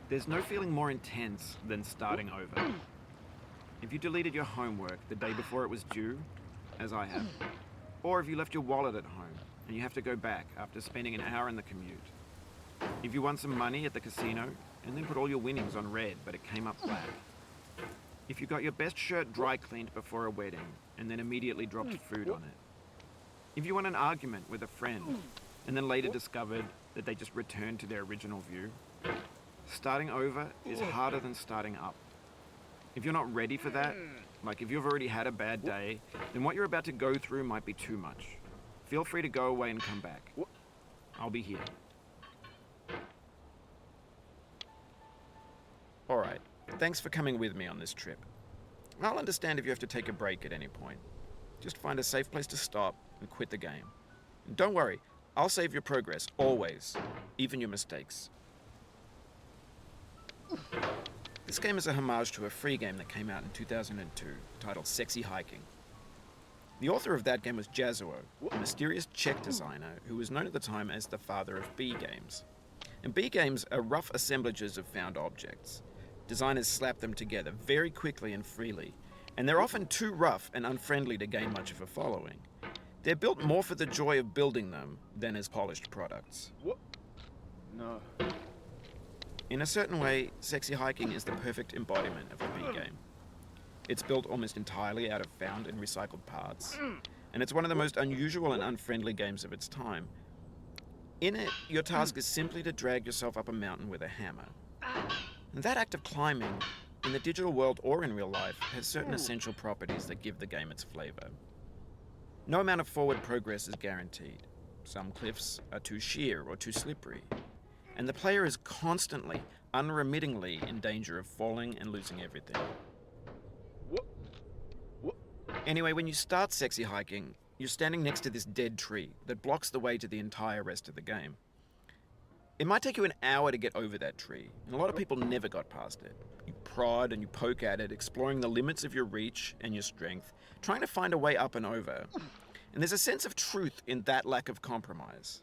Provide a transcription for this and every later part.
There's no feeling more intense than starting over. If you deleted your homework the day before it was due, as I have, or if you left your wallet at home and you have to go back after spending an hour in the commute. If you won some money at the casino and then put all your winnings on red but it came up black. If you got your best shirt dry cleaned before a wedding and then immediately dropped food on it. If you won an argument with a friend and then later discovered that they just returned to their original view. Starting over is harder than starting up. If you're not ready for that, like if you've already had a bad day, then what you're about to go through might be too much. Feel free to go away and come back. I'll be here. Alright, thanks for coming with me on this trip. I'll understand if you have to take a break at any point. Just find a safe place to stop and quit the game. And don't worry, I'll save your progress, always, even your mistakes. This game is a homage to a free game that came out in 2002, titled Sexy Hiking. The author of that game was Jazuo, a mysterious Czech designer who was known at the time as the father of B games. And B games are rough assemblages of found objects. Designers slap them together very quickly and freely, and they're often too rough and unfriendly to gain much of a following. They're built more for the joy of building them than as polished products. No. In a certain way, Sexy Hiking is the perfect embodiment of a B game. It's built almost entirely out of found and recycled parts, and it's one of the most unusual and unfriendly games of its time. In it, your task is simply to drag yourself up a mountain with a hammer. And that act of climbing, in the digital world or in real life, has certain essential properties that give the game its flavor. No amount of forward progress is guaranteed. Some cliffs are too sheer or too slippery. And the player is constantly, unremittingly in danger of falling and losing everything. Anyway, when you start Sexy Hiking, you're standing next to this dead tree that blocks the way to the entire rest of the game. It might take you an hour to get over that tree, and a lot of people never got past it. You prod and you poke at it, exploring the limits of your reach and your strength, trying to find a way up and over. And there's a sense of truth in that lack of compromise.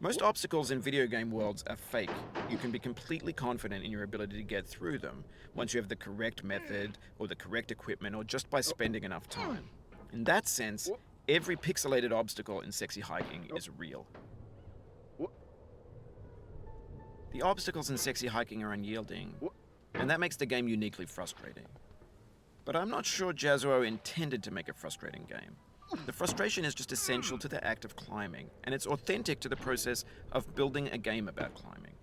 Most obstacles in video game worlds are fake. You can be completely confident in your ability to get through them once you have the correct method or the correct equipment or just by spending enough time. In that sense, every pixelated obstacle in Sexy Hiking is real. The obstacles in Sexy Hiking are unyielding, and that makes the game uniquely frustrating. But I'm not sure Jazuo intended to make a frustrating game. The frustration is just essential to the act of climbing, and it's authentic to the process of building a game about climbing.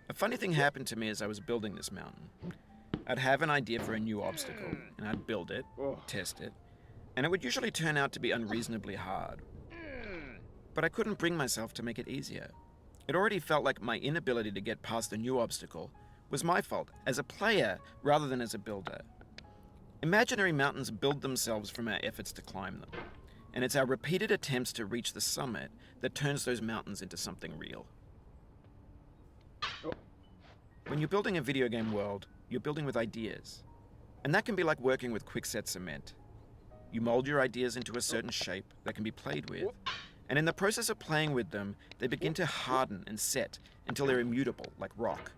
A funny thing happened to me as I was building this mountain. I'd have an idea for a new obstacle, and I'd build it, test it, and it would usually turn out to be unreasonably hard. But I couldn't bring myself to make it easier. It already felt like my inability to get past the new obstacle was my fault as a player rather than as a builder. Imaginary mountains build themselves from our efforts to climb them, and it's our repeated attempts to reach the summit that turns those mountains into something real. When you're building a video game world, you're building with ideas, and that can be like working with quickset cement. You mold your ideas into a certain shape that can be played with, and in the process of playing with them, they begin to harden and set until they're immutable, like rock.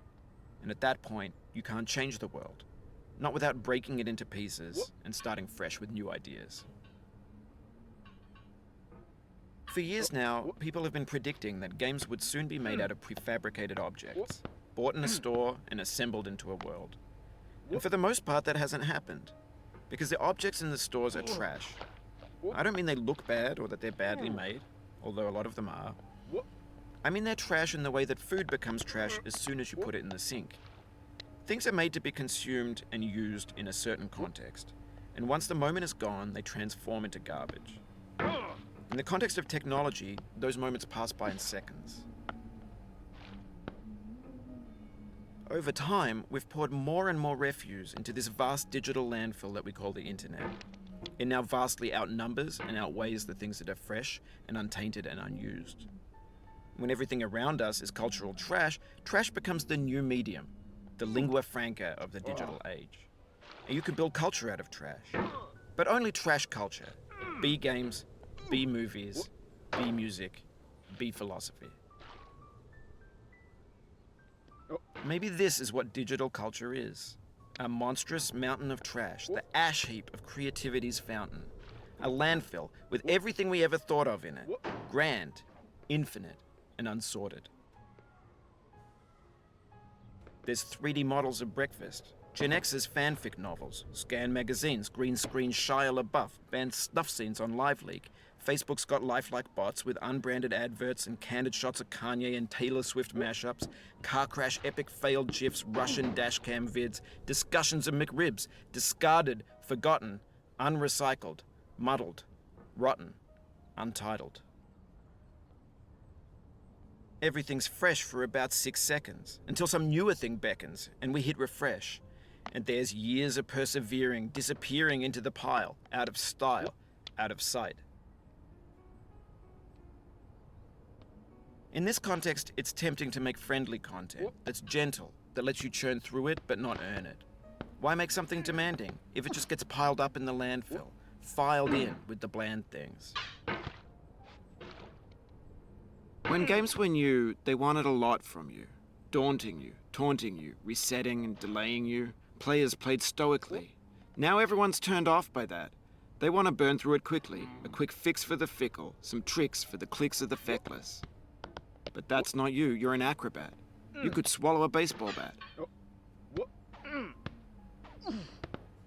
And at that point, you can't change the world. Not without breaking it into pieces and starting fresh with new ideas. For years now, people have been predicting that games would soon be made out of prefabricated objects, bought in a store and assembled into a world. And for the most part, that hasn't happened, because the objects in the stores are trash. I don't mean they look bad or that they're badly made, although a lot of them are. I mean they're trash in the way that food becomes trash as soon as you put it in the sink. Things are made to be consumed and used in a certain context, and once the moment is gone, they transform into garbage. In the context of technology, those moments pass by in seconds. Over time, we've poured more and more refuse into this vast digital landfill that we call the internet. It now vastly outnumbers and outweighs the things that are fresh and untainted and unused. When everything around us is cultural trash, trash becomes the new medium, the lingua franca of the digital age. And you can build culture out of trash. But only trash culture. B games, B movies, B music, B philosophy. Maybe this is what digital culture is. A monstrous mountain of trash, the ash heap of creativity's fountain. A landfill with everything we ever thought of in it. Grand, infinite, and unsorted. There's 3D models of breakfast, Gen X's fanfic novels, Scan magazines, green screen Shia LaBeouf, banned snuff scenes on LiveLeak. Facebook's got lifelike bots with unbranded adverts and candid shots of Kanye and Taylor Swift mashups, car crash epic failed GIFs, Russian dashcam vids, discussions of McRibs, discarded, forgotten, unrecycled, muddled, rotten, untitled. Everything's fresh for about 6 seconds, until some newer thing beckons, and we hit refresh. And there's years of persevering, disappearing into the pile, out of style, out of sight. In this context, it's tempting to make friendly content that's gentle, that lets you churn through it but not earn it. Why make something demanding if it just gets piled up in the landfill, filed in with the bland things? When games were new, they wanted a lot from you. Daunting you, taunting you, resetting and delaying you. Players played stoically. Now everyone's turned off by that. They want to burn through it quickly, a quick fix for the fickle, some tricks for the clicks of the feckless. But that's not you, you're an acrobat. You could swallow a baseball bat.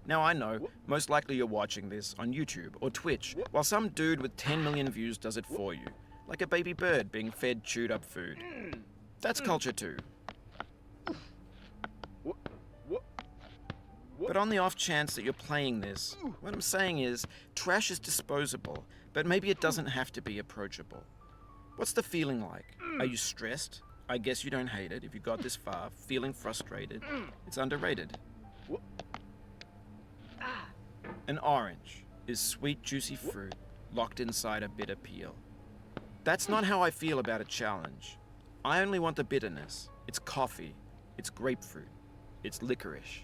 Now I know, most likely you're watching this on YouTube or Twitch, while some dude with 10 million views does it for you. Like a baby bird being fed chewed up food. That's culture too. But on the off chance that you're playing this, what I'm saying is, trash is disposable, but maybe it doesn't have to be approachable. What's the feeling like? Are you stressed? I guess you don't hate it if you got this far. Feeling frustrated? It's underrated. An orange is sweet, juicy fruit locked inside a bitter peel. That's not how I feel about a challenge. I only want the bitterness. It's coffee. It's grapefruit. It's licorice.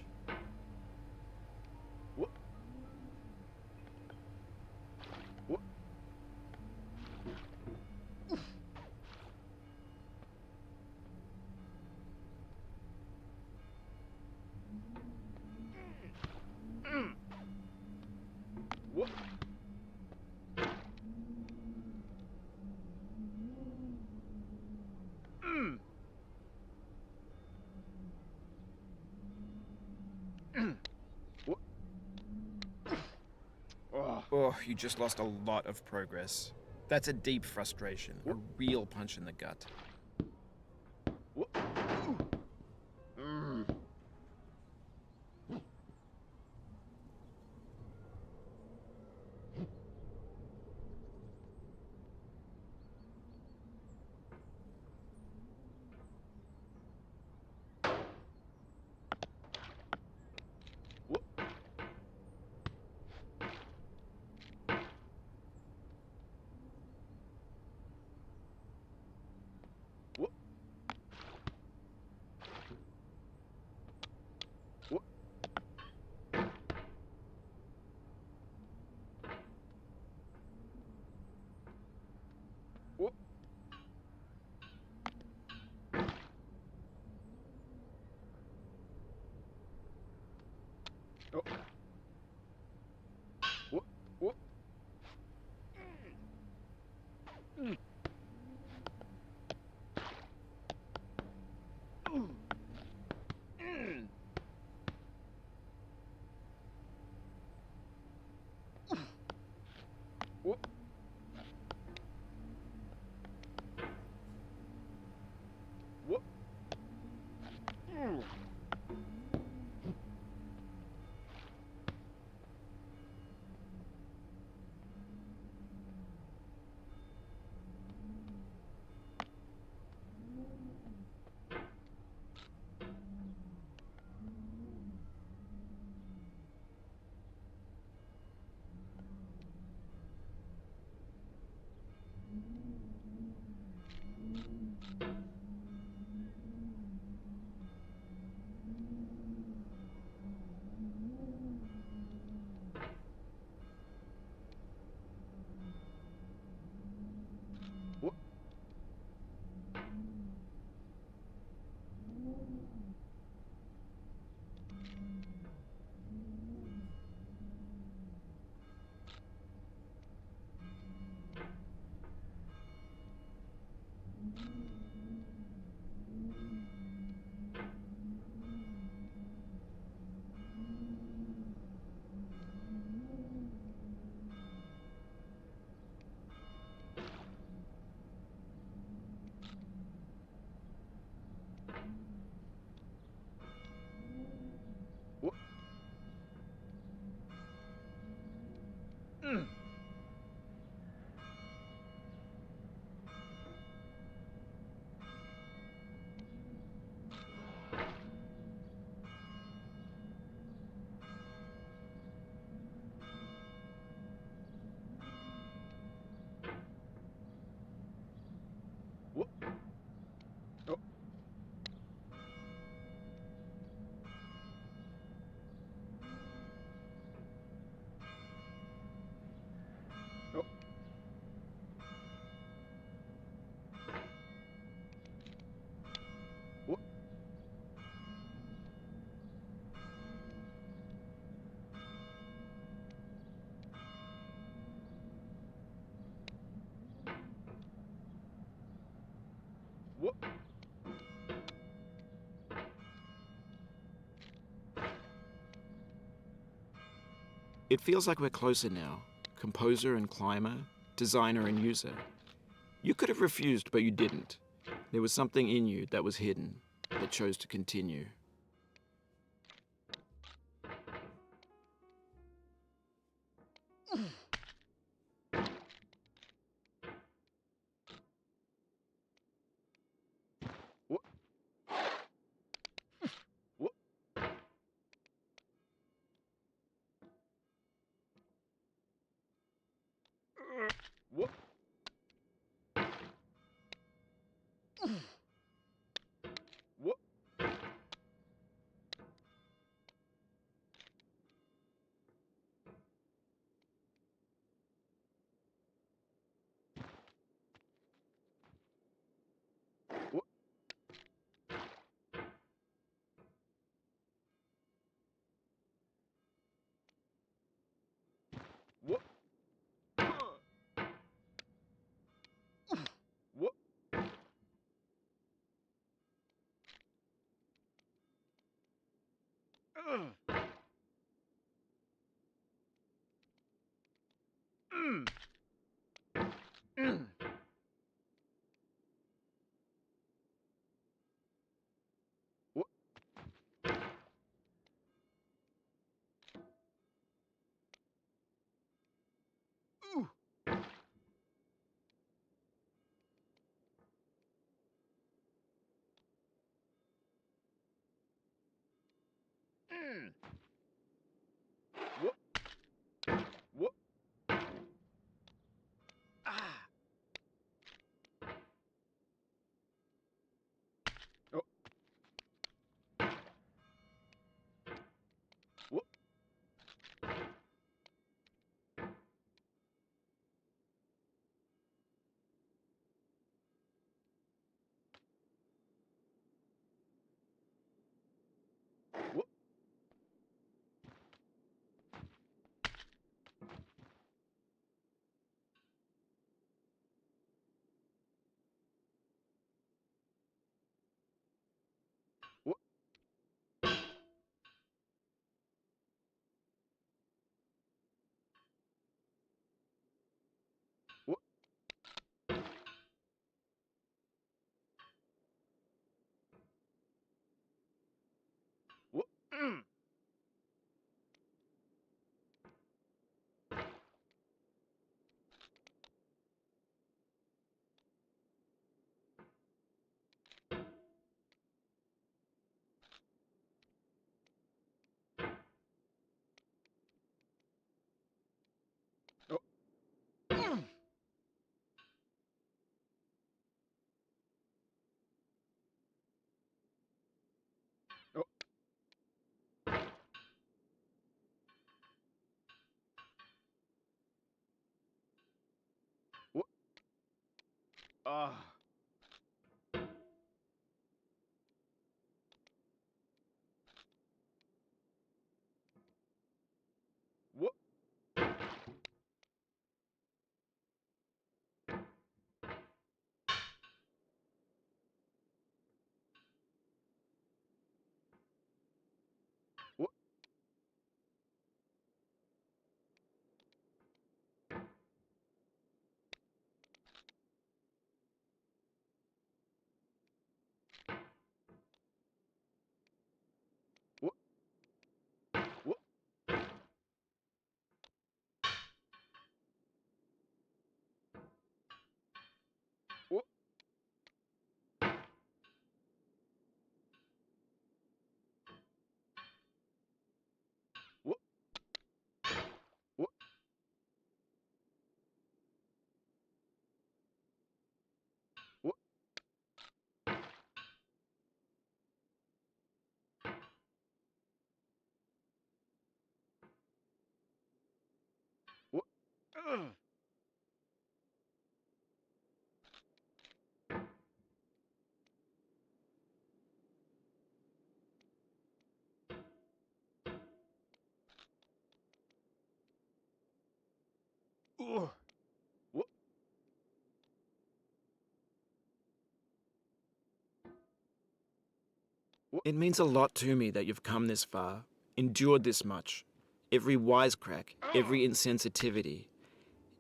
Oh, you just lost a lot of progress. That's a deep frustration, a real punch in the gut. It feels like we're closer now, composer and climber, designer and user. You could have refused, but you didn't. There was something in you that was hidden, that chose to continue. It means a lot to me that you've come this far, endured this much. Every wisecrack, every insensitivity,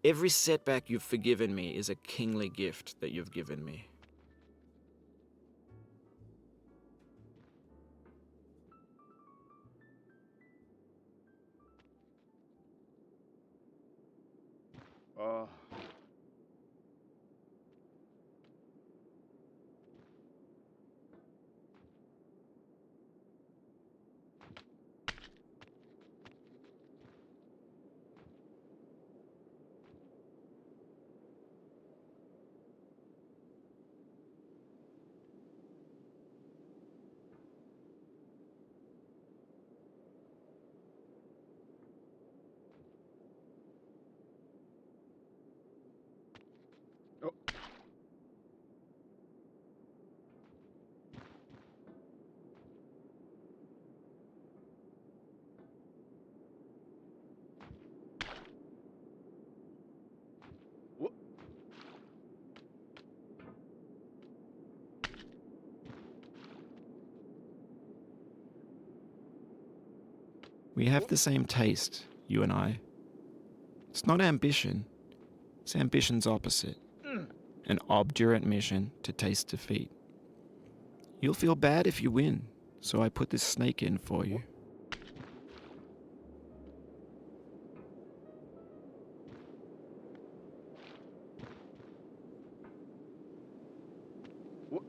every setback you've forgiven me is a kingly gift that you've given me. Uh, oh. Whoop. We have the same taste, you and I. It's not ambition, it's ambition's opposite. An obdurate mission to taste defeat. You'll feel bad if you win, so I put this snake in for you. Whoop.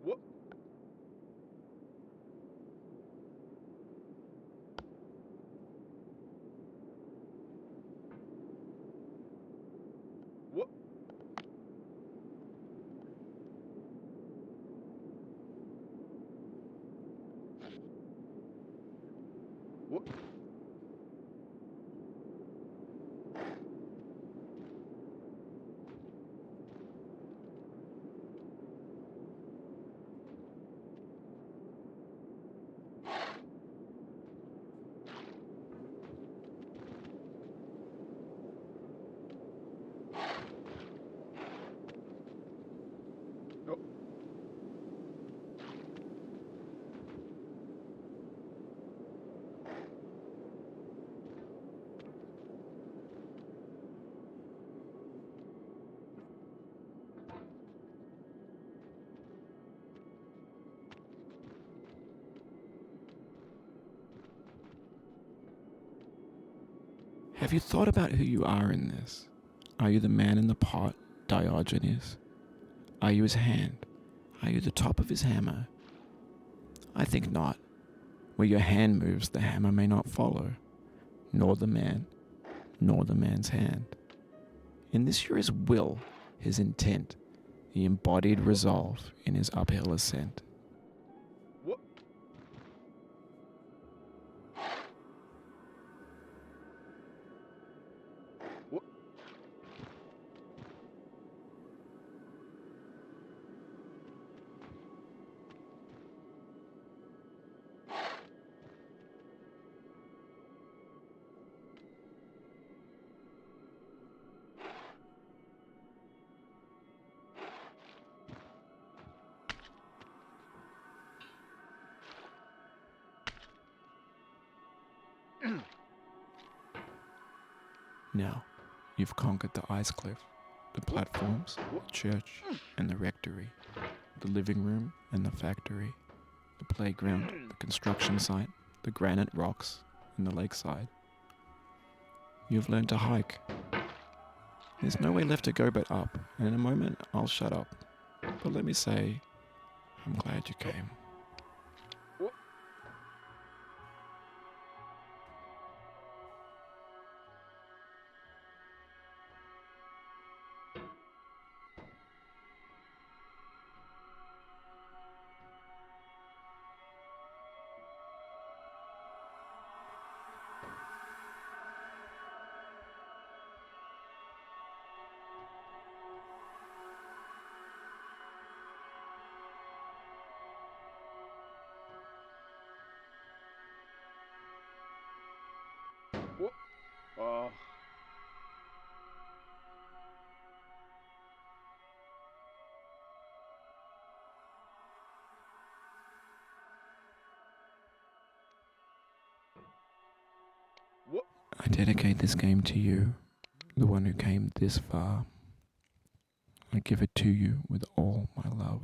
Whoop. Whoop. Whoop. Oh. Have you thought about who you are in this? Are you the man in the pot, Diogenes? Are you his hand? Are you the top of his hammer? I think not. Where your hand moves, the hammer may not follow, nor the man, nor the man's hand. In this you're his will, his intent, the embodied resolve in his uphill ascent. Whoop. Whoop. Now, you've conquered the ice cliff, the platforms, the church, and the rectory, the living room and the factory, the playground, the construction site, the granite rocks, and the lakeside. You've learned to hike. There's no way left to go but up, and in a moment I'll shut up. But let me say, I'm glad you came. Oh. What? I dedicate this game to you, the one who came this far. I give it to you with all my love.